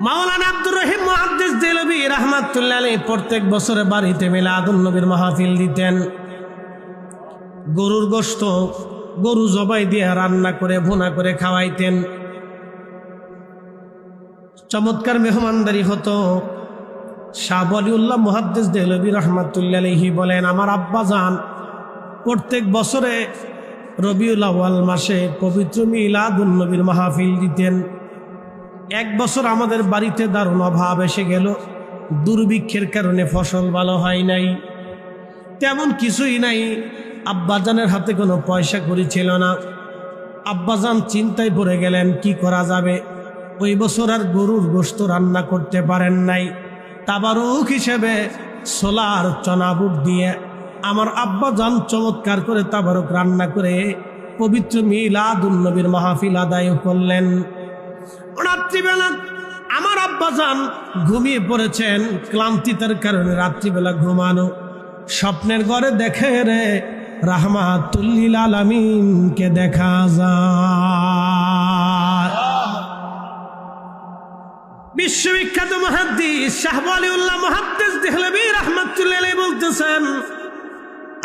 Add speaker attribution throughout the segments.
Speaker 1: মাওলানা আব্দুর রহিম মুহাদ্দিস দেহলভী রাহমাতুল্লাহ আলাইহি প্রত্যেক বছরে বাড়িতে মিলাদুন নবীর মাহফিল দিতেন। গরুর গোশত গরু জবাই দিয়ে রান্না করে ভুনা করে খাওয়াইতেন। চমৎকার মেহমানদারি হতো। শাহ ওয়ালিউল্লাহ মুহাদ্দিস দেহলভী রাহমাতুল্লাহ আলাইহি বলেন, আমার আব্বাজান প্রত্যেক বছরে রবিউল আউয়াল মাসে পবিত্র মিলাদুন নবীর মাহফিল দিতেন। এক বছর আমাদের বাড়িতে দারুণ অভাব এসে গেল। দুর্ভিক্ষের কারণে ফসল ভালো হয় নাই, তেমন কিছুই নাই। আব্বাজানের হাতে কোনো পয়সা কড়ি ছিল না। আব্বাজান চিন্তায় পড়ে গেলেন, কি করা যাবে। ওই বছর আর গরুর গোশত রান্না করতে পারেন নাই। তাবারুক হিসেবে ছোলার চনা বুট দিয়ে আমার আব্বাজান চমৎকার করে তাবারুক রান্না করে পবিত্র মিলাদুন নবীর মাহফিল আদায় করলেন। রাত্রিবেলা আমার আব্বাজান ঘুমিয়ে পড়েছেন, ক্লান্তিতার কারণে রাত্রিবেলা ঘুমানো। স্বপ্নের ঘরে দেখে রে রাহমাতুল লিল আলামিনকে দেখা যায়। বিশ্ববিখ্যাত মুহাদ্দিস শাহ ওয়ালিউল্লাহ মুহাদ্দিস দেহলভী রাহমাতুল্লাহ আলাইহি বলতেছেন,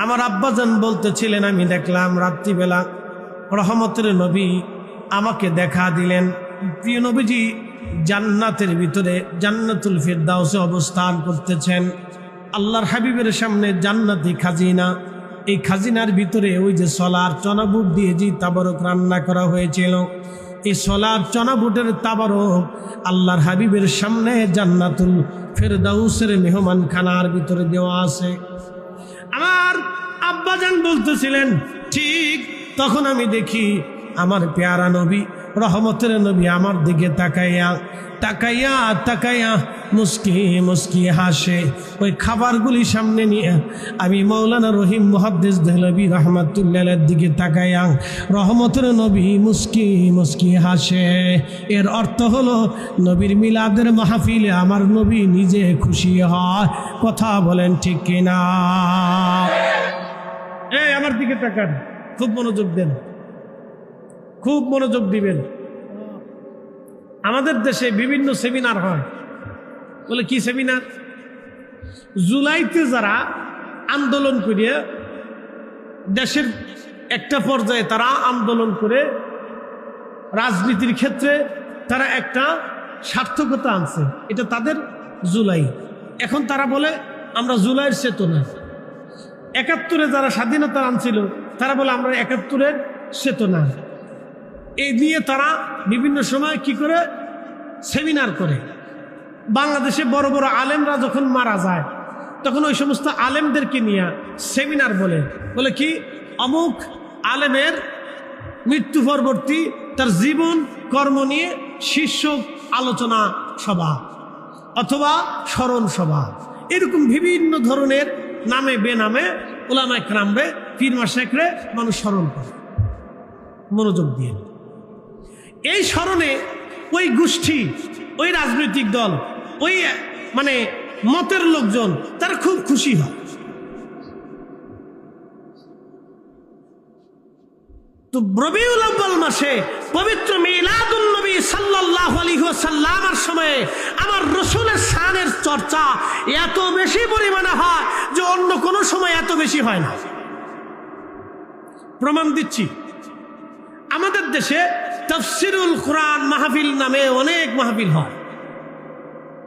Speaker 1: আমার আব্বাজান বলতেছিলেন, আমি দেখলাম রাত্রিবেলা রহমতের নবী আমাকে দেখা দিলেন। প্রিয় নবীজি জান্নাতের ভিতরে জান্নাতুল ফিরদাউসে অবস্থান করতেছেন। আল্লাহর হাবিবের সামনে জান্নাতি খাজিনা, এই খাজিনার ভিতরে ওই যে ছোলার চনা বুট দিয়ে যে তাবারক রান্না করা হয়েছিল, এই ছোলার চনা বুটের তাবারক আল্লাহর হাবিবের সামনে জান্নাতুল ফিরদাউসের মেহমান খানার ভিতরে দেওয়া আছে। আমার আব্বাজান বলতেছিলেন, ঠিক তখন আমি দেখি আমার পেয়ারা নবী রহমতের নবী আমার দিকে তাকাইয়া তাকাইয়া তাকাইয়া মুস্কি মুস্কি হাসে। ওই খাবারগুলি সামনে নিয়ে আমি মাওলানা রহিম মুহাদ্দিস দেহলভী রাহমাতুল্লাহর দিকে তাকাইয়া রহমতের নবী মুস্কি মুস্কি হাসে। এর অর্থ হলো নবীর মিলাদের মাহফিলে আমার নবী নিজে খুশি হয়। কথা বলেন ঠিক কিনা? এই আমার দিকে তাকান, খুব মনোযোগ দেন, খুব মনোযোগ দিবেন। আমাদের দেশে বিভিন্ন সেমিনার হয়। বলে কি সেমিনার? জুলাইতে যারা আন্দোলন করিয়া দেশের একটা পর্যায়ে তারা আন্দোলন করে রাজনীতির ক্ষেত্রে তারা একটা সার্থকতা আনছে, এটা তাদের জুলাই। এখন তারা বলে আমরা জুলাইয়ের চেতনা। ৭১-এ যারা স্বাধীনতা আনছিল তারা বলে আমরা ৭১-এর চেতনা। এই নিয়ে তারা বিভিন্ন সময় কি করে সেমিনার করে। বাংলাদেশে বড় বড় আলেমরা যখন মারা যায় তখন ওই সমস্ত আলেমদেরকে নিয়ে সেমিনার বলে কি অমুক আলেমের মৃত্যু পরবর্তী তার জীবন কর্ম নিয়ে শীর্ষক আলোচনা সভা অথবা স্মরণ সভা, এরকম বিভিন্ন ধরনের নামে বেনামে উলামায়ে কেরামরে পীর মাশায়েখরে মানুষ স্মরণ করে। মনোযোগ দিয়ে এই স্মরণে ওই গোষ্ঠী, ওই রাজনৈতিক দল, ওই মানে মতের লোকজন তারা খুব খুশি হয়। তো রবিউল আউয়াল মাসে পবিত্র মিলাদুন নবী সাল্লাল্লাহু আলাইহি ওয়াসাল্লামের সময়ে আমার রাসূলের শানের চর্চা এত বেশি পরিমাণে হয় যে অন্য কোনো সময় এত বেশি হয় না। প্রমাণ দিচ্ছি, আমাদের দেশে তাফসিরুল কোরআন মাহফিল নামে অনেক মাহফিল হয়।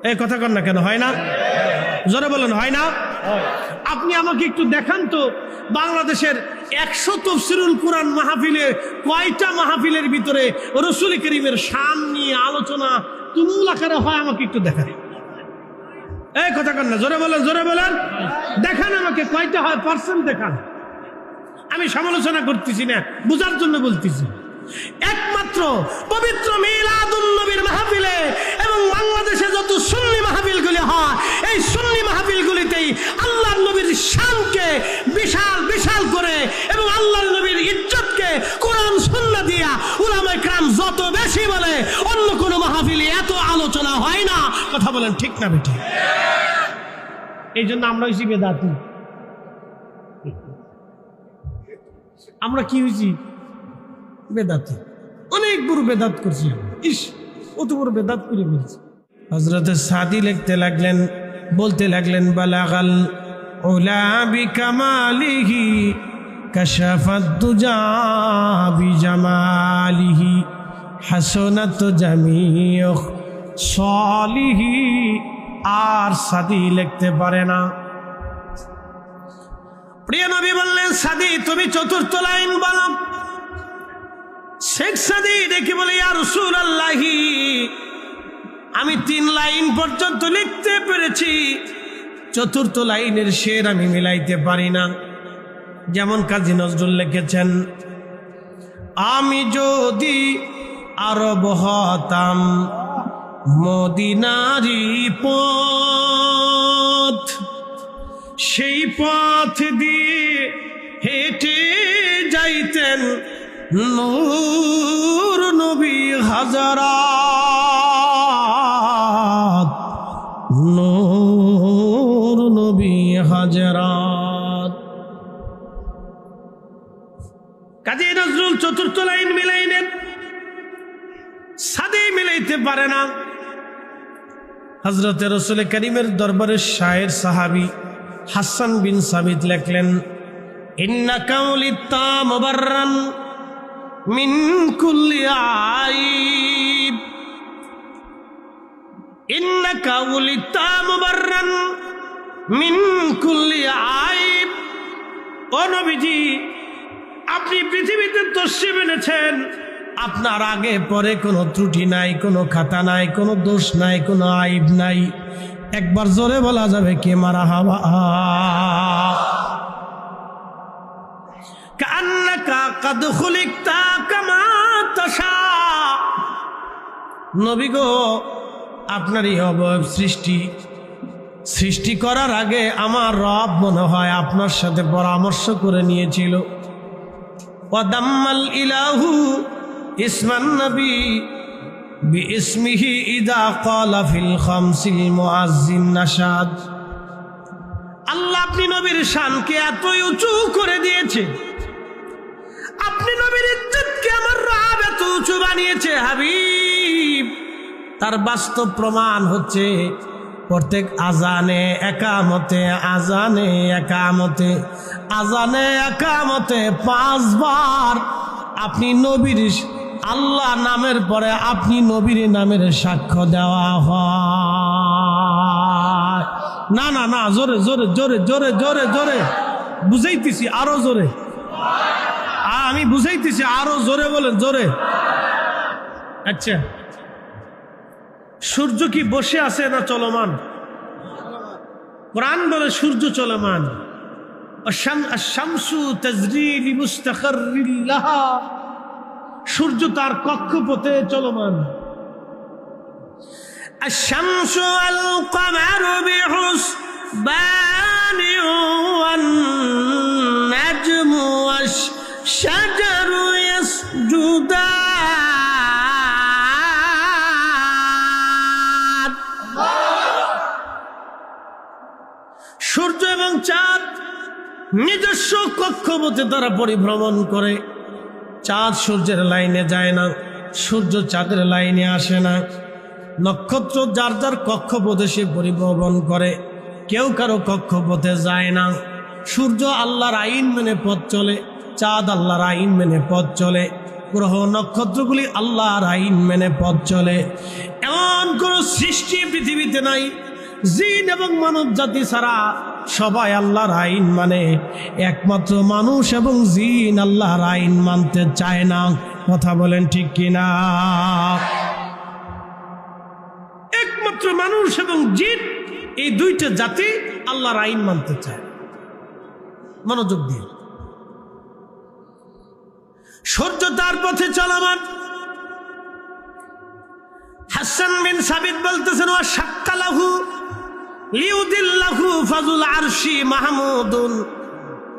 Speaker 1: এই কথা কন না কেন? হয় না? জোরে বলেন, হয় না? আপনি আমাকে একটু দেখান তো বাংলাদেশের ১০০ তাফসিরুল কোরআন মাহফিলে কয়টা মাহফিলের ভিতরে রাসূল করিমের শান নিয়ে আলোচনা তুমুল আকারে হয়? আমাকে একটু দেখান। এই কথা কন না, জোরে বলেন, জোরে বলেন, দেখান আমাকে কয়টা হয়, পার্সেন্ট দেখান। আমি সমালোচনা করতেছি না, বুঝার জন্য বলতেছি। একমাত্র পবিত্র মিলাদুন নবীর মাহফিলে এবং বাংলাদেশে যত সুন্নি মাহফিলগুলি হয়, এই সুন্নি মাহফিলগুলিতেই আল্লাহর নবীর শানকে বিশাল বিশাল করে এবং আল্লাহর নবীর ইজ্জতকে কোরআন সুন্নাহ দিয়া উলামায়ে কেরাম যত বেশি বলে, অন্য কোনো মাহফিলে এত আলোচনা হয় না। কথা বলেন ঠিক না বেঠিক? এই জন্য আমরা হইছি বেদাতি। আমরা কি হয়েছি? বেদাতি। অনেক বড় বেদাত করছি। ইস, অত বড় বেদাত করে ফেলছি। হযরত সাদি লিখতে লাগলেন, বলতে লাগলেন, বালাগাল উলা বিকামালিহি কাশাফাত দুজা বিজামালিহি হাসনাত জামিউ সালিহি। আর সাদি লিখতে পারে না। প্রিয় নবী বললেন, সাদি তুমি চতুর্থ লাইন বলো। শেখ সাদি দেখে বলে, ইয়া রাসূলুল্লাহি, আমি 3 লাইন পর্যন্ত লিখতে পেরেছি, চতুর্থ লাইনের শের আমি মিলাইতে পারি না। যেমন কাজী নজরুল লিখেছেন, আমি যদি আরব হতাম মদিনারি পথ, সেই পথ দিয়ে হেঁটে যাইতেন নূর নবী হাজারাত, নূর নবী হাজারাত। কাজী নজরুল চতুর্থ লাইন মিলাইলেন, সাদি মিলাইতে পারে না। হযরত রাসূল করিমের দরবারের শায়ের সাহাবী হাসান বিন সাবিত লিখলেন, ইন্নাকা উলিতা মুবাররান মিন কুল্লি আইব, ইন্নাকা উলিতা মুবাররান মিন কুল্লি আইব। ও নবীজি, আপনি পৃথিবীতে তশরিফ এনেছেন, আপনার আগে পরে কোনো ত্রুটি নাই, কোনো খাতা নাই, কোনো দোষ নাই, কোনো আইব নাই। একবার জোরে বলা যাবে কে মারহাবা। কান্নাকা কাদ খুলিকতা কামা তাশা। নবী গো, আপনারই অবয়ব সৃষ্টি করার আগে আমার রব মনে হয় আপনার সাথে পরামর্শ করে নিয়েছিল। ওয়াদাম্মাল ইলাহু ইসমান নবী বিইসমিহি ইদা ক্বালা ফিল খামসিল মুআজ্জিন নাশাদ। আল্লাহ আপনি নবীর শানকে এতই উঁচু করে দিয়েছে, আপনি নবীর ইজ্জতকে আমার রব এত উঁচু বানিয়েছে হাবিব। তার বাস্তব প্রমাণ হচ্ছে প্রত্যেক আজানে একামতে, আজানে একামতে, আজানে একামতে 5 বার আপনি নবীর আল্লাহ নামের পরে আপনি নবীর নামের সাক্ষ্য দেওয়া হয়। না না না, জোরে জোরে জোরে জোরে জোরে জোরে বুঝাইতেছি, আরো জোরে। আমি বুঝাইতেছি, আরো জোরে বলেন, জোরে। আচ্ছা, সূর্য কি বসে আছে না চলমান? কোরআন বলে সূর্য চলমান। আশ-শামসু তাজরি লিমুস্তাকাররিন লাহা, সূর্য তার কক্ষপথে চলমান। আশ-শামসু ওয়াল কমারু বিহুসবানি ওয়ান নাজমু ওয়াশ-শাজারু ইয়াসজুদান। সূর্য এবং চাঁদ নিজস্ব কক্ষপথে তারা পরিভ্রমণ করে। চাঁদ সূর্যের লাইনে যায় না, সূর্য চাঁদের লাইনে আসে না। নক্ষত্র যার যার কক্ষপথে সে পরিভ্রমণ করে, কেউ কারো কক্ষপথে যায় না। সূর্য আল্লাহর আইন মেনে পথ চলে, চাঁদ আল্লাহর আইন মেনে পথ চলে, গ্রহ নক্ষত্রগুলি আল্লাহর আইন মেনে পথ চলে। এমন কোন সৃষ্টি পৃথিবীতে নাই, জিন এবং মানব জাতি ছাড়া সবাই আল্লাহর আইন মানে। একমাত্র মানুষ এবং জিন আল্লাহর আইন মানতে চায় না। কথা বলেন ঠিক কিনা? একমাত্র মানুষ এবং জিন, এই দুইটা জাতি আল্লাহর আইন মানতে চায়। মনোযোগ দিয়ে, সূর্য তার পথে চলমান। হাসান বিন সাবিত বলতেছেন, ওয়া শাক্কালাহু লিউদিল্লাহু ফাজুল আরশি মাহমুদুন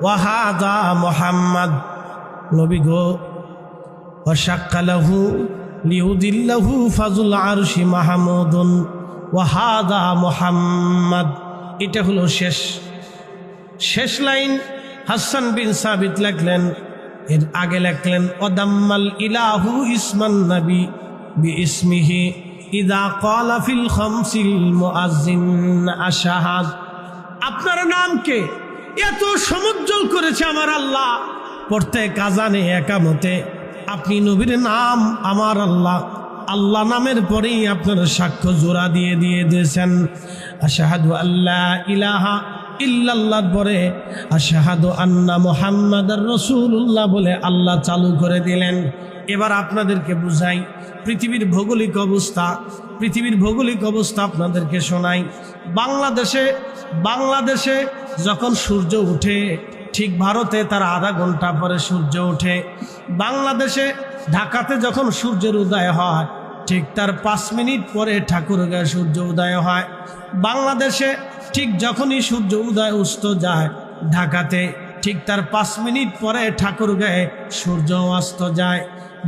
Speaker 1: ওয়া হাযা মুহাম্মদ। নবী গো, ওয়া শাক্কালাহু লিউদিল্লাহু ফাজুল আরশি মাহমুদুন ওয়া হাযা মুহাম্মদ। এটা হলো শেষ লাইন। হাসান বিন সাবিত লিখলেন, এর আগে লিখলেন ওয়াদাম্মাল ইলাহু ইসমান নবী বিইসমিহি ইযা ক্বালা ফিল খামসিল মুআজ্জিন আশহাদ। আপনার নামকে এত সমুজ্জ্বল করেছে আমার আল্লাহ, প্রত্যেক আযানে একামতে আপনি নবীর নাম আমার আল্লাহ আল্লাহ নামের পরেই আপনার সাক্ষ্য জোড়া দিয়ে দিয়েছেন। আশহাদু আল্লা ইলাহা ইল্লাল্লাহর পরে আশহাদু আন্না মুহাম্মাদার রাসূলুল্লাহ বলে আল্লাহ চালু করে দিলেন। এবার আপনাদেরকে বুঝাই পৃথিবীর ভৌগোলিক অবস্থা আপনাদেরকে শোনাই। বাংলাদেশে যখন সূর্য ওঠে, ঠিক ভারতে তার আধা ঘন্টা পরে সূর্য ওঠে। বাংলাদেশে ঢাকাতে যখন সূর্যের উদয় হয়, ঠিক তার 5 মিনিট পরে ঠাকুরগাঁয়ে সূর্য উদয় হয়। বাংলাদেশে ঠিক যখনই সূর্য উদয় অস্ত যায়, ঢাকাতে ঠিক তার 5 মিনিট পরে ঠাকুরগাঁয়ে সূর্য অস্ত যায়।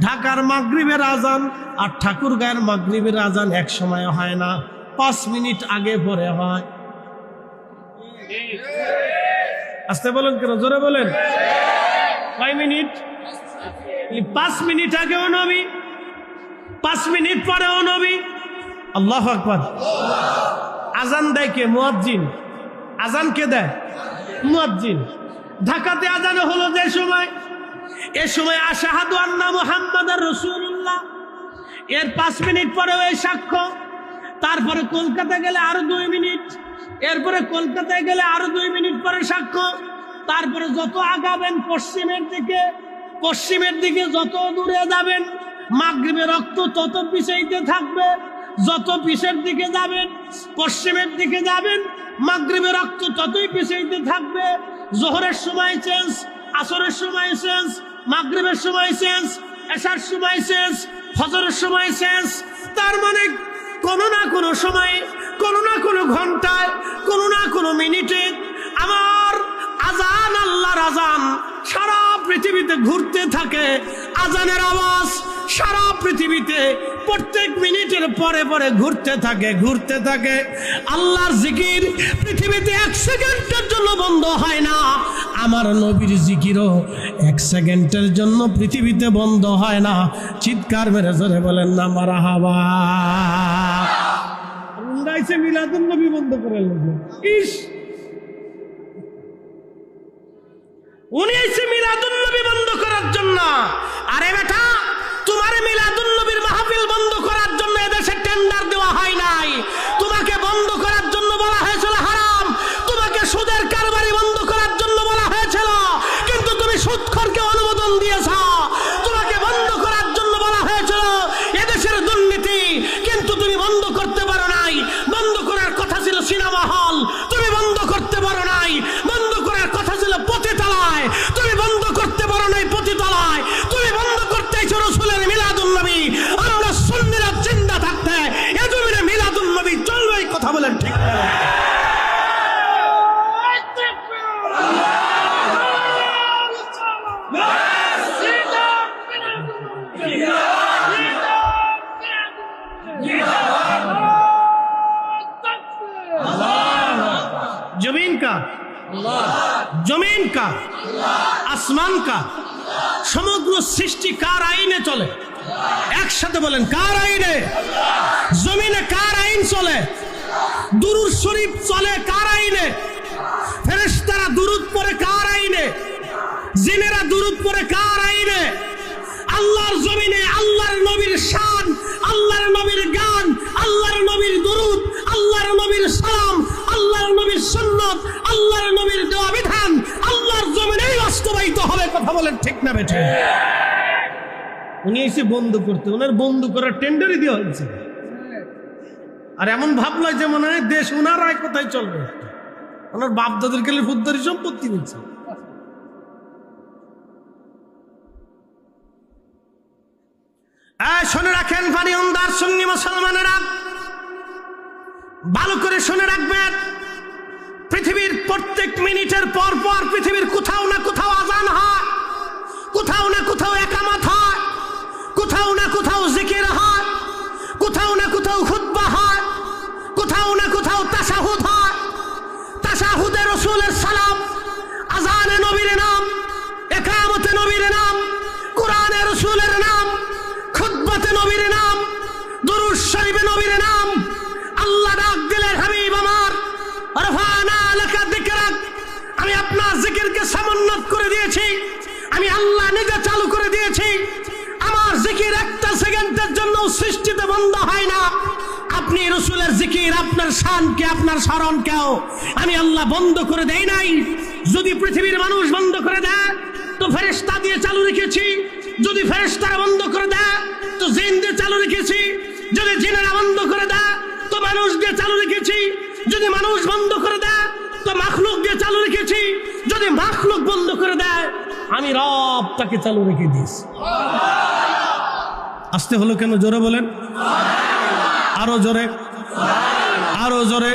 Speaker 1: ঢাকার মাগরিবের আজান আর ঠাকুরগাঁয়ের মাগরিবের আজান এক সময় হয় না, 5 মিনিট আগে পরে হয়। আস্তে বলেন কেন, জোরে বলেন। কয় মিনিট? 5 মিনিট আগেও নবী, 5 মিনিট পরেও নবী। আল্লাহু আকবার। আজান দেয় কে? মুয়াজ্জিন। আজান কে দেয়? মুয়াজ্জিন। ঢাকাতে আজান হলো যে সময়, এ সময় আশহাদু আন্না মুহাম্মাদার রাসূলুল্লাহ, এর 5 মিনিট পরেও এই সাক্ষ্য। তারপরে কলকাতা গেলে আরো 2 মিনিট, এরপরে কলকাতায় গেলে আরো 2 মিনিট পরে সাক্ষ্য। তারপরে যত আগাবেন পশ্চিমের দিকে যত দূরে যাবেন, মাগরিবের রক্ত তত পিছাইতে থাকবে। যত পিছের দিকে যাবেন, পশ্চিমের দিকে যাবেন, মাগরিবের রক্ত ততই পিছাইতে থাকবে। জোহরের সময় চেঞ্জ, আসরের সময় চেঞ্জ, মাগরিবের সময় চেঞ্জ, এশার সময় চেঞ্জ, ফজরের সময় চেঞ্জ। তার মানে কোনো না কোনো সময়ে, কোনো না কোনো ঘন্টায়, কোনো না কোনো মিনিটে আমার আজান, আল্লাহর আজান সারা পৃথিবীতে ঘুরতে থাকে। আজানের আওয়াজ সারা পৃথিবীতে প্রত্যেক মিনিটের পরে পরে ঘুরতে থাকে। আল্লাহর জিকির পৃথিবীতে 1 সেকেন্ডের জন্য বন্ধ হয় না। আমার নবীর জিকিরও 1 সেকেন্ডের জন্য পৃথিবীতে বন্ধ হয় না। চিৎকার মেরে জোরে বলেন না মারহাবা। উন্দাইছে মিলাদুন নবী বন্ধ করে ইস, উনি এসে মিলাদুন নবী বন্ধ করার জন্য। আরে বেটা, তোমার মিলাদুন নবীর মাহফিল বন্ধ করার জন্য এদেশে টেন্ডার দেওয়া হয় নাই। তোমাকে বন্ধ করার জন্য বলা হয়েছিল হারাম, তোমাকে সুদের কারবারি বন্ধ করার জন্য বলা হয়েছিল, কিন্তু তুমি সুদখোরকে অনুমোদন দিয়েছ। তোমাকে বন্ধ করার জন্য বলা হয়েছিল এদেশের দুর্নীতি, কিন্তু তুমি বন্ধ করতে পারো নাই। বন্ধ করার কথা ছিল সিনেমা হল, তুমি বন্ধ করতে পারো নাই। বন্ধ করার কথা ছিল পতিতালয়, তুমি বন্ধ করতে পারো নাই পতিতালয়। তুমি বন্ধ করতেছ রাসূলের মিলাদুন নবী। আমরা সুন্নিরা জিন্দা থাকতে এ জমিনে মিলাদুন নবী চলবে। কথা বলেন ঠিক না? जमीन का आसमान का समग्र सृष्टि कार आईने चले एक साथे बोलें कार आईने जमीने कार आईन चले दुरूद शरीफ चले कार आईने फेरेश्तारा दुरूद पड़े कार आईने जिनेरा दुरूद पड़े कार आईने अल्लाहर जमीने अल्लाहर नबीर शान अल्लाहर नबीर गान अल्लाहर नबीर दुरूद अल्लाहर नबीर सलाम अल्लाहर नबीर सुन्नत अल्लाहर नबीर देওয়া বিধান আল্লাহর জমিনেই বাস্তবায়িত হবে। কথা বলেন ঠিক না বেঠিক? উনি এসে বন্ধ করতে, ওনার বন্ধ করার টেন্ডারই দেওয়া হয়েছে। আর এমন ভাবলো যে মনে হয় দেশ ওনার রায় কোথায় চলবে, ওনার বাপ দাদের গেলে ফুদ্দারি সম্পত্তি হয়েছে। শুনে রাখেন পানি উন্দার সুন্নি মুসলমানেরা, ভালো করে শুনে রাখবেন। পৃথিবীর প্রত্যেক মিনিটের পর পর পৃথিবীর কোথাও না কোথাও আজান হয়, কোথাও না কোথাও একামত হয়, কোথাও না কোথাও জিকির হয়, কোথাও না কোথাও খুতবা হয়, কোথাও না কোথাও তাশাহুদ হয়। তাশাহুদে রাসূলের সালাম, আজানে নবীর নাম, একামতে নবীর নাম, কোরআনে রাসূলের নাম, খুতবাতে নবীর নাম, দুরূদ শরীফ আসবে নবীর নাম। আল্লাহ ডাক দিলেন, হাবিব আমার, রাফা'না লাকা যিকরাক, আমি আপনার জিকিরকে সমুন্নত করে দিয়েছি, আমি আল্লাহ নিজে চালু করে দিয়েছি। আমার জিকির একটা সেকেন্ডের জন্য সৃষ্টিতে বন্ধ হয় না। আপনি রাসূলের জিকির, আপনার শানকে, আপনার স্মরণকেও আমি আল্লাহ বন্ধ করে দেই নাই। যদি পৃথিবীর মানুষ বন্ধ করে দেয় তো ফেরেশতা দিয়ে চালু রেখেছি, যদি ফেরেশতারা বন্ধ করে দেয় তো জিন দিয়ে চালু রেখেছি, যদি জিনেরা বন্ধ করে দেয় তো মানুষ দিয়ে চালু রেখেছি, যদি মানুষ বন্ধ করে দেয় তো মাখলুক দিয়ে চালু রেখেছি, যদি মাখলুক বন্ধ করে দেয় আমি রব তাকে চালু রেখে দিয়েছি। আসতে হলো কেন? জোরে বলেন, আরো জোরে, আরো জোরে।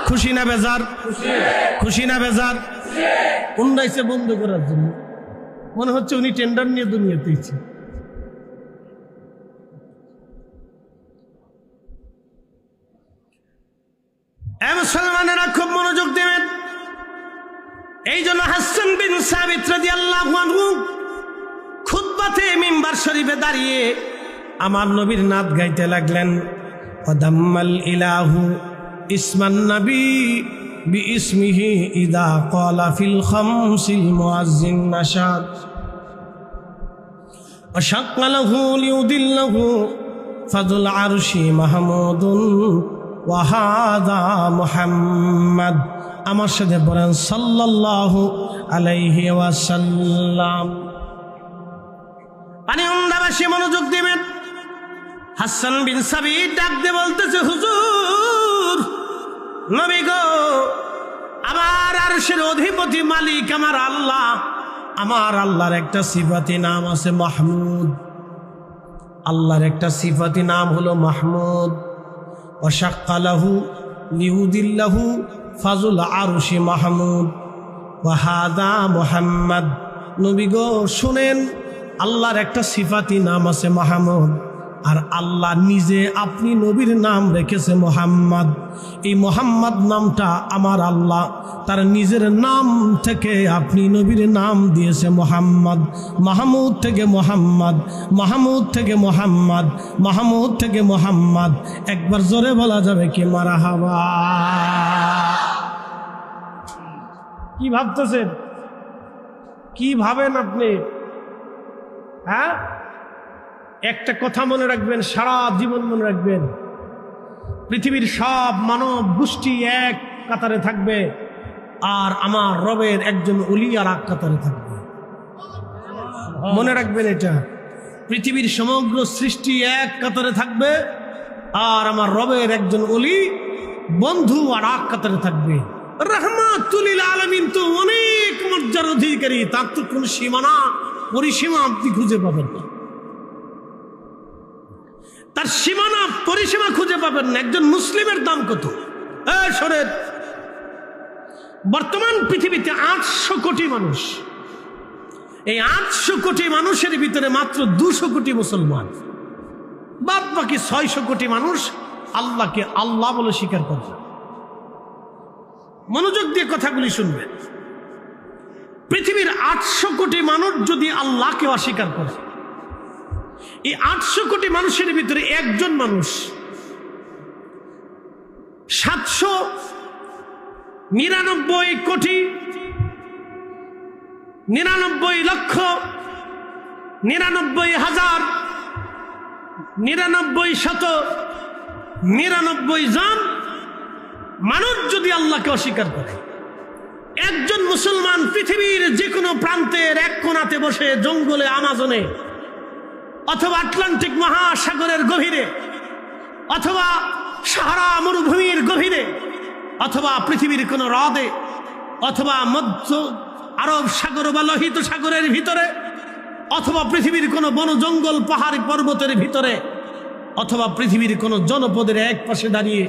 Speaker 1: খুশি না বেজার? খুশি না বেজার? উন্নাইছে বন্ধ করার জন্য। মনে হচ্ছে উনি টেন্ডার নিয়ে দুনিয়াতে ইচ্ছে। মুসলমানেরা খুব মনোযোগ দেবেন। এই জন্য হাসান বিন সাবিত রাদিয়াল্লাহু আনহু খুতবাতে মিম্বার শরীফে দাঁড়িয়ে আমার নবীর নাত গাইতে লাগলেন। ওয়াদাম্মাল ইলাহু ইসমান নবী বিইসমিহি ইদা ক্বালা ফিল খামসিল মুআজ্জিন নাশাদ ওয়া শাক্কালাহু লিউদিল্লাহু ফাযুল আরশি মাহমুদুন ওয়া হাযা মুহাম্মদ। আমার সাথে বলেন সাল্লাল্লাহু আলাইহি ওয়াসাল্লাম। পানি উন্দাবাসী মনোযোগ দিবেন। হাসান বিন সাবিত ডাক দিয়ে বলতেছে, হুজুর, নবী গো, আমার আরশের অধিপতি মালিক আমার আল্লাহ, আমার আল্লাহর একটা সিফাতি নাম আছে মাহমুদ। আল্লাহর একটা সিফাতি নাম হলো মাহমুদ। ওয়া শাক্কালাহু লিউদিল্লাহু ফাযুল আরশি মাহমুদ ওয়া হাযা মুহাম্মদ। নবী গো শুনেন, আল্লাহর একটা সিফাতি নাম আছে মাহমুদ, আর আল্লাহ নিজে আপনি নবীর নাম রেখেছে মোহাম্মদ। এই মোহাম্মদ নামটা আমার আল্লাহ তার নিজের নাম থেকে আপনি নবীর নাম দিয়েছে মোহাম্মদ। মাহমুদ থেকে মোহাম্মদ, মাহমুদ থেকে মোহাম্মদ, মাহমুদ থেকে মোহাম্মদ। একবার জোরে বলা যাবে কি মারহাবা? কি ভাবতেছেন? কি ভাবেন আপনি? হ্যাঁ, একটা কথা মনে রাখবেন, সারা জীবন মনে রাখবেন, পৃথিবীর সব মানব গোষ্ঠী এক কাতারে থাকবে, আর আমার রবের একজন ওলি আর এক কাতারে থাকবে। মনে রাখবেন এটা। পৃথিবীর সমগ্র সৃষ্টি এক কাতারে থাকবে, আর আমার রবের একজন ওলি বন্ধু আর এক কাতারে থাকবে। রাহমাতুল লিল আলামিন তো অনেক মর্যাদার অধিকারী, তার তো কোনো সীমানা পরিসীমা আপনি খুঁজে পাবেন না, তার সীমানা পরিসীমা খুঁজে পাবেন না। একজন মুসলিমের দাম কত? শোনেন, বর্তমান পৃথিবীতে 800 কোটি মানুষ। এই 800 কোটি মানুষের ভিতরে মাত্র 200 কোটি মুসলমান, বাদ বাকি 600 কোটি মানুষ আল্লাহকে আল্লাহ বলে স্বীকার করে। মনোযোগ দিয়ে কথাগুলি শুনবেন। পৃথিবীর 800 কোটি মানুষ যদি আল্লাহকে অস্বীকার করে, এই 800 কোটি মানুষের ভিতরে একজন মানুষ 799 কোটি 99 লক্ষ 99,000 99,099 জন মানুষ যদি আল্লাহকে অস্বীকার করে, একজন মুসলমান পৃথিবীর যে কোনো প্রান্তের এক কোণাতে বসে জঙ্গলে, আমাজনে, অথবা আটলান্টিক মহাসাগরের গভীরে, অথবা সাহারা মরুভূমির গভীরে, অথবা পৃথিবীর কোনো হ্রদে, অথবা মধ্য আরব সাগর বা লোহিত সাগরের ভিতরে, অথবা পৃথিবীর কোনো বন জঙ্গল পাহাড়ি পর্বতের ভিতরে, অথবা পৃথিবীর কোনো জনপদের এক পাশে দাঁড়িয়ে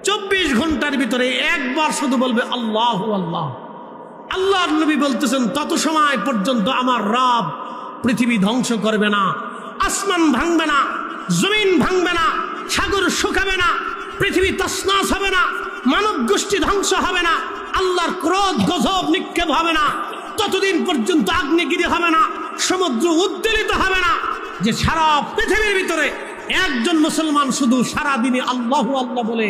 Speaker 1: 24 ঘন্টার ভিতরে একবার শুধু বলবে আল্লাহু আল্লাহ। আল্লাহর নবী বলতেছেন, তত সময় পর্যন্ত আমার রব পৃথিবী ধ্বংস করবে না, আসমান ভাঙবে না, জমিন ভাঙবে না, সাগর শুকাবে না, পৃথিবী তছনছ হবে না, মানব গোষ্ঠী ধ্বংস হবে না, আল্লাহর ক্রোধ গজব নিক্ষেপ হবে না, ততদিন পর্যন্ত আগ্নেয়গিরি হবে না, সমুদ্র উদ্বেলিত হবে না, যে সারা পৃথিবীর ভিতরে একজন মুসলমান শুধু সারাদিনে আল্লাহু আল্লাহ বলে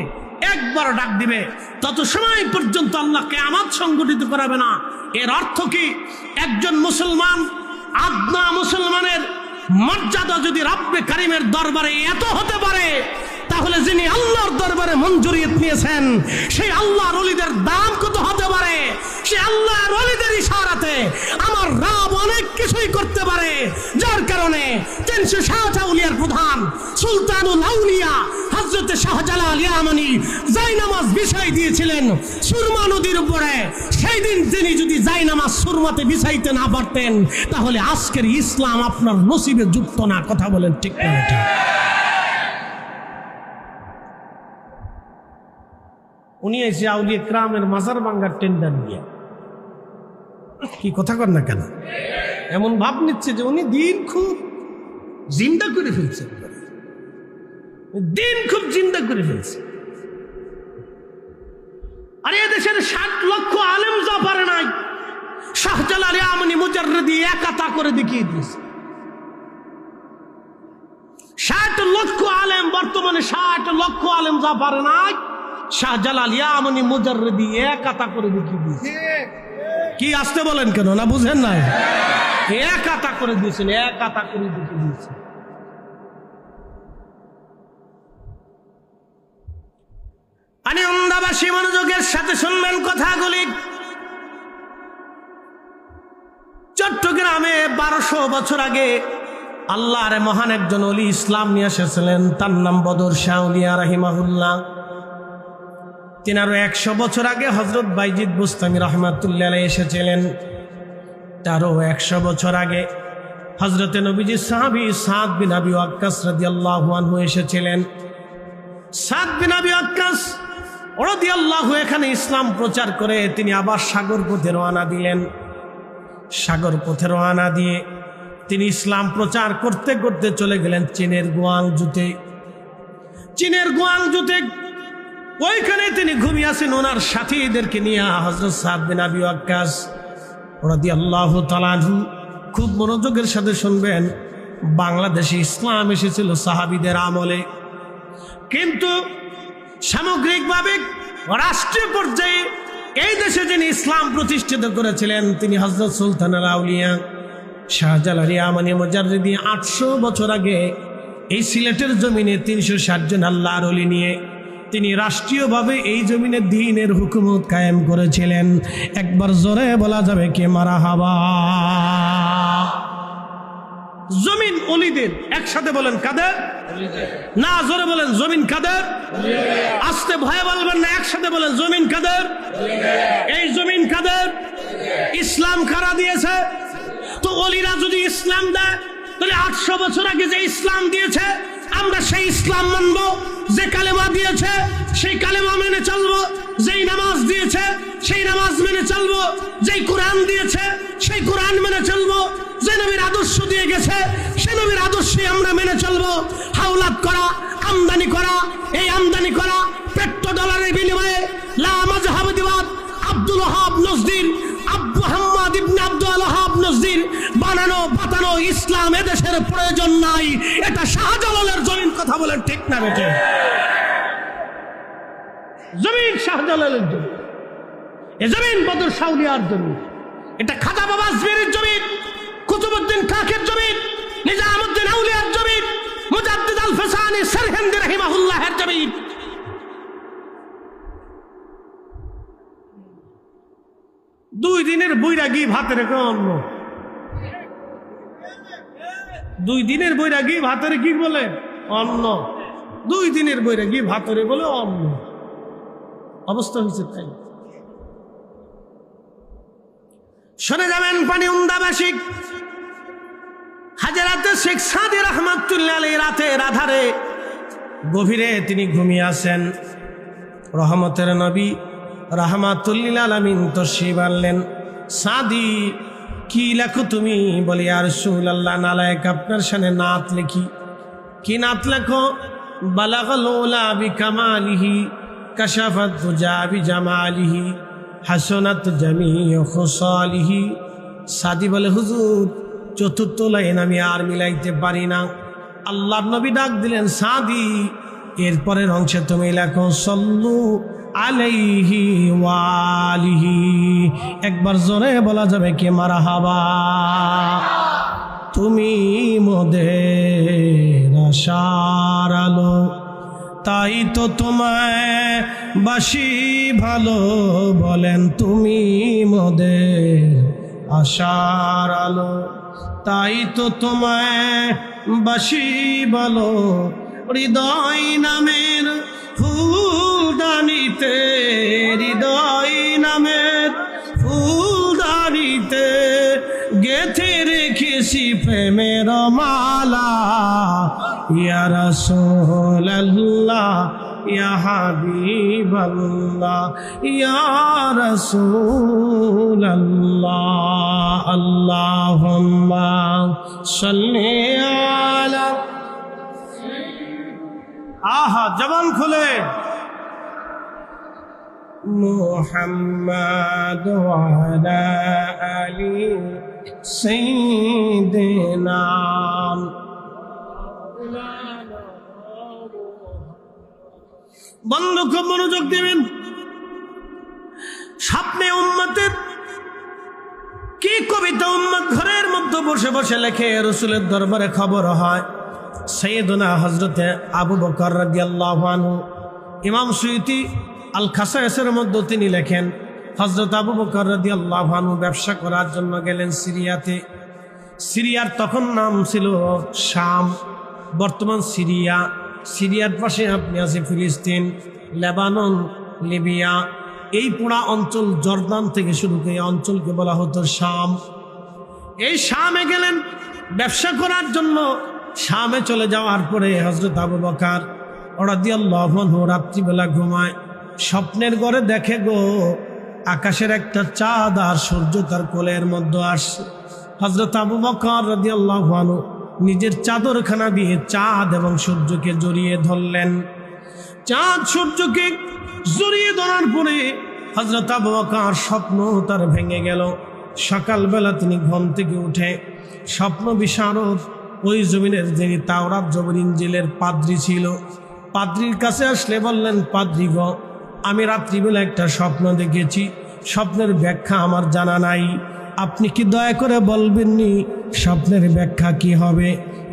Speaker 1: একবার ডাক দিবে, তত সময় পর্যন্ত আল্লাহ কিয়ামত সংগঠিত করাবে না। এর অর্থ কি? একজন মুসলমান, আদনা মুসলমানের মর্যাদা যদি রব্বে কারিমের দরবারে এত হতে পারে, তাহলে যিনি আল্লাহর দরবারে মঞ্জুরিয়ত নিয়েছেন সেই আল্লাহর ওলিদের দাম কত হতে পারে? সে আল্লাহর ওলিদের ইশারাতে আমার রব অনেক কিছুই করতে পারে, যার কারণে 360 আউলিয়ার প্রধান সুলতানুল আউলিয়া হযরত শাহজালাল ইয়ামানি জায়নামাজ বিছাই দিয়েছিলেন সুরমা নদীর উপরে। সেই দিন তিনি যদি জায়নামাজ সুরমাতে বিছাইতে না পারতেন, তাহলে আজকের ইসলাম আপনার নসিবে যুক্ত না। কথা বলেন ঠিক না? ঠিক। উনি এসে আউলিয়া কিরামের মাজার ভাঙ্গার টেন্ডার নিয়ে কি কথা কর না কেন? এমন ভাব নিচ্ছে যে উনি দিন খুব জিন্দা করে ফেলছে, দিন খুব জিন্দা করে ফেলছে। আর এদেশের 60 লক্ষ আলেম যা পারে নাই, শাহজালাল ইয়ামানি মুজাররিদি একাতা করে দেখিয়ে দিয়েছে। 60 লক্ষ আলেম, বর্তমানে 60 লক্ষ আলেম যা পারে নাই, শাহজালাল ইয়ামানি মুজাররিদি একাতা করে দেখিয়ে দিয়েছে। কি আসতে বলেন কেন? না বুঝেন নাই? একাতা করে দিয়েছেন, একাতা করে দেখিয়ে দিয়েছে। আমি অন্দাবাসী মনোযোগের সাথে শুনবেন কথাগুলি। চট্টগ্রামে 1200 বছর আগে আল্লাহর মহান একজন ওলি ইসলাম নিয়ে এসেছিলেন, তার নাম বদর শাহ আউলিয়া রাহিমাহুল্লাহ। তিনি আরো 100 বছর আগে হযরত বাইজিদ বুস্তামি রাহমাতুল্লাহ আলাইহি এসেছিলেন। তারও 100 বছর আগে হযরতে নবীজি সাহাবী সাদ বিন আবি ওয়াক্কাস রাদিয়াল্লাহু আনহু এসেছিলেন। সাদ বিন আবি ওয়াক্কাস রাদিয়াল্লাহু এখানে ইসলাম প্রচার করে তিনি আবার সাগর পথে রওনা দিলেন। সাগর পথে রওনা দিয়ে তিনি ইসলাম প্রচার করতে করতে চলে গেলেন চীনের গুয়াংজুতে। চীনের গুয়াংজুতে ওইখানে তিনি ঘুমিয়ে আছেন ওনার সাথীদেরকে নিয়ে। হযরত সাদ বিন আবি ওয়াক্কাস রাদিয়াল্লাহু তাআলা আনহু, খুব মনোযোগের সাথে শুনবেন, বাংলাদেশে ইসলাম এসেছিল সাহাবীদের আমলে, কিন্তু সামগ্রিকভাবে রাষ্ট্রীয় পর্যায়ে এই দেশে যিনি ইসলাম প্রতিষ্ঠিত করেছিলেন তিনি হযরত সুলতানুল আউলিয়া শাহজালাল ইয়ামানি মুজাররিদি। 800 বছর আগে এই সিলেটের জমিনে 360 জন আল্লাহর ওলি নিয়ে তিনি রাষ্ট্রীয়ভাবে এই জমিনে দ্বীনের হুকুমত কায়েম করেছিলেন। একবার জোরে বলা যাবে কে মারহাবা? জমিন ওলিদের। একসাথে বলেন কাদের? না, জোরে বলেন জমিন কাদের? আস্তে ভয়ে বলবেন না, একসাথে বলেন জমিন কাদের? এই জমিন কাদের? ইসলাম কারা দিয়েছে? তো ওলিরা যদি ইসলাম দেয়, তাহলে 800 বছর আগে যে ইসলাম দিয়েছে আমরা সেই ইসলাম মানবো। যে কালেমা দিয়েছে সেই কালেমা মেনে চলবো, যেই নামাজ দিয়েছে সেই নামাজ মেনে চলবো, যেই কোরআন দিয়েছে সেই কোরআন মেনে চলবো, যে নবীর আদর্শ দিয়ে গেছে সে নবীর আদর্শই আমরা মেনে চলবো। হাওলাত করা, আমদানি করা, এই আমদানি করা পেট্রোডলারের বিনিময়ে লা মাজহাববাদ আব্দুল ওয়াহাব নজদির, মুহাম্মদ ইবনে আব্দুল ওয়াহাব নজদির বানানো বাতানো ইসলাম এদেশের প্রয়োজন নাই। এটা শাহজালালের জমিন। কথা বলেন ঠিক না বেটে? জমিন শাহজালালের জমিন, এ জমিন বদর শাহ আউলিয়ার জমিন, এটা খাজা বাবা আজমিরের জমিন, কুতুবউদ্দিন কাকের জমিন, নিজামউদ্দিন আউলিয়ার জমিন, মুজাদ্দিদ আল ফসানি সরহিন্দি রাহিমাহুল্লাহের জমিন। দুই দিনের বৈরাগী ভাতে রেখে অন্য, 2 দিনের বৈরাগী ভাতের কি বলে? অন্য। 2 দিনের বৈরাগী ভাতরে বলে অন্য। অবস্থা হয়েছে তাই। শুনে যাবেন পানি উন্দাবাসী হাজরাতে শেখ সাদি রহমাতুল্লাহ আলাইহি রাতের আধারে গভীরে তিনি ঘুমিয়ে আছেন। রহমতের নবী রাহমাতুল লিল আলামিন তশরিফ আনলেন। সাদি, কি লেখো তুমি? বলি ইয়া রাসূলুল্লাহ, নালায়েক আপনার শানে নাত লিখি। কি নাত লেখো? বালাগাল উলা বিকামালিহি কাশাফাত তুজা বিজামালিহি হাসনাত জামিউ খুসালিহি। সাদি বলে হুজুর, 4th লাইন আমি আর মিলাইতে পারি না। আল্লাহর নবী ডাক দিলেন, সাদি এরপরের অংশে তুমি লেখো সাল্লু আলাইহি ওয়ালিহি। একবার জোরে বলা যাবে কি মারহাবা। তুমি মোদের আশার আলো, তাই তো তোমায় বাসি ভালো। বলেন তুমি মোদের আশার আলো, তাই তো তোমায় বাসি ভালো। হৃদয় নামের ফুলদানিতে, হৃদয় নামের ফুলদানিতে গেথে রেখেছি প্রেমের মালা। ইয়া রাসূলুল্লাহ ইয়া হাবিবাল্লাহ ইয়া রাসূলুল্লাহ। আল্লাহুম্মা সাল্লি আলা। আহা, জবান খুলে মুহাম্মাদ ওয়া আলা আলি সাইয়্যিদিনা। বন্ধু খুব মনোযোগ দিবেন। স্বপ্নে উম্মতের কি কবিতা উম্মত ঘরের মধ্যে বসে বসে লেখে, রাসূলের দরবারে খবর হয়। সাইয়েদনা হযরতে আবু বকর রাদিয়াল্লাহু আনহু, ইমাম সুয়ুতি আল খাসায়েসের মধ্যে তিনি লেখেন, হযরত আবু বকর রাদিয়াল্লাহু আনহু ব্যবসা করার জন্য গেলেন সিরিয়াতে। সিরিয়ার তখন নাম ছিল শাম, বর্তমান সিরিয়া। সিরিয়ার পাশে আপনি আছে ফিলিস্তিন, লেবানন, লিবিয়া। এই পুরা অঞ্চল জর্দান থেকে শুরু করে এই অঞ্চলকে বলা হতো শাম। এই শামে গেলেন ব্যবসা করার জন্য। শামে চলে যাওয়ার পরে হযরত আবু বকর রাদিয়াল্লাহু আনহু রাত্রিবেলা ঘুমায়। স্বপ্নের ঘরে দেখে গো, আকাশের একটা চাঁদ আর সূর্য তার কোলের মধ্যে আসছে। হযরত আবু বকর রাদিয়াল্লাহু আনহু নিজের চাদরখানা দিয়ে চাঁদ এবং সূর্যকে জড়িয়ে ধরলেন। চাঁদ সূর্যকে জড়িয়ে ধরার পরে হযরত আবু বকর স্বপ্ন তার ভেঙে গেল। সকালবেলা তিনি ঘুম থেকে উঠে স্বপ্ন বিশারদ ওই জমিনের যিনি তাওরাত জবর ইনজিলের পাদ্রী ছিল, পাদ্রীর কাছে আসলে বললেন, পাদ্রী গো, আমি রাত্রিবেলা একটা স্বপ্ন দেখেছি, স্বপ্নের ব্যাখ্যা আমার জানা নাই, আপনি কি দয়া করে বলবেননি স্বপ্নের ব্যাখ্যা কি হবে?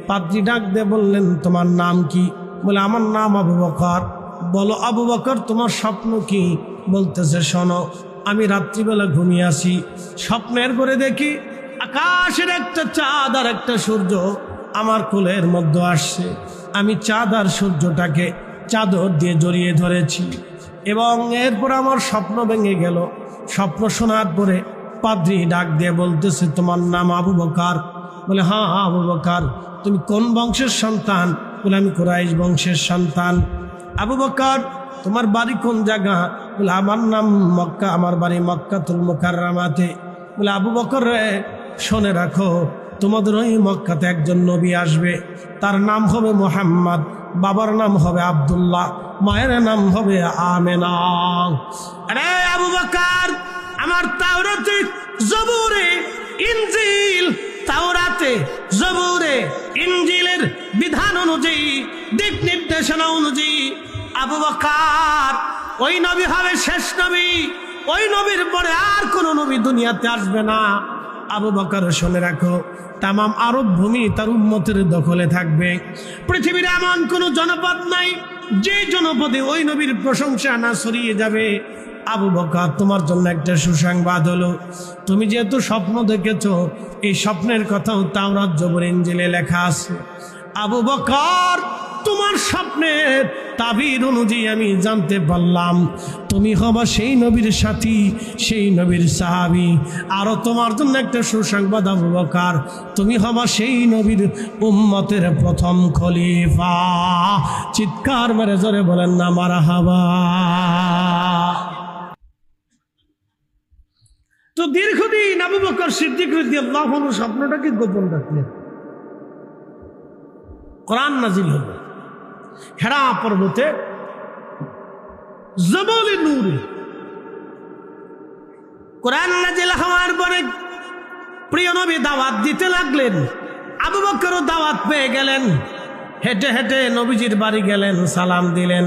Speaker 1: পাদ্রী ডাক দিয়ে বললেন, তোমার নাম কি? বলে, আমার নাম আবু বকর। বলো আবু বকর, তোমার স্বপ্ন কি? বলতেছে, শোনো, আমি রাত্রিবেলা ঘুমিয়ে আসি, স্বপ্নের ঘরে দেখি আকাশের একটা চাঁদ আর একটা সূর্য আমার কোলের মধ্যে আসছে। আমি চাঁদ আর সূর্যটাকে চাদর দিয়ে জড়িয়ে ধরেছি এবং এরপর আমার স্বপ্ন ভেঙে গেল। স্বপ্ন শোনার পরে পাদ্রী ডাক দিয়ে বলতেছে, তোমার নাম আবু বকর? বলে, হ্যাঁ আবু বকর। তুমি কোন বংশের সন্তান? বলে, আমি কুরাইশ বংশের সন্তান। আবু বকর, তোমার বাড়ি কোন জায়গা? বলে, আমার নাম মক্কা, আমার বাড়ি মক্কাতুল মুকাররামাতে। বলে, আবু বকর রে, শুনে রাখো, তোমাদের ওই মক্কাতে একজন নবী আসবে, তার নাম হবে মুহাম্মদ, বাবার নাম হবে আব্দুল্লাহ, মায়ের নাম হবে আমেনা। আরে আবু বকর, আমার তাওরাতে জবুরে ইনজিল, তাওরাতে জবুরে ইনজিলের বিধান অনুযায়ী, দিক নির্দেশনা অনুযায়ী আবু বকর ওই নবী হবে শেষ নবী। ওই নবীর পরে আর কোন নবী দুনিয়াতে আসবে না। আবু বকর, শুনে রাখো, তামাম আরব ভূমি তার উম্মতের দখলে থাকবে। পৃথিবীর এমন কোন জনপদ নাই যে জনপদে ওই নবীর প্রশংসা না ছড়িয়ে যাবে। আবু বকর, তোমার জন্য একটা সুসংবাদ হলো, তুমি যেহেতু স্বপ্ন দেখেছো, এই স্বপ্নের কথাও তাওরাত জবর ইনজিলে লেখা আছে। আবু বকর, তোমার স্বপ্নের তাবির অনুযায়ী আমি জানতে পারলাম তুমি হবা সেই নবীর সাথী, সেই নবীর সাহাবী। আরো তোমার জন্য একটা সুসংবাদ আবু বকর, তুমি হবা সেই নবীর উম্মতের প্রথম খলিফা। চিৎকার মেরে জোরে বলেন না মারহাবা। তো দীর্ঘদিন আবু বকর সিদ্দিক রাদিয়াল্লাহু আনহু স্বপ্নটাকে গোপন রাখলেন। কোরআন নাজিল হলো হেরা পর্বতে জবলে নূরে। কোরআন নাজিল হওয়ার পরে প্রিয় নবী দাওয়াত দিতে লাগলেন। আবু বকরও দাওয়াত পেয়ে গেলেন। হেঁটে হেঁটে নবীজির বাড়ি গেলেন, সালাম দিলেন।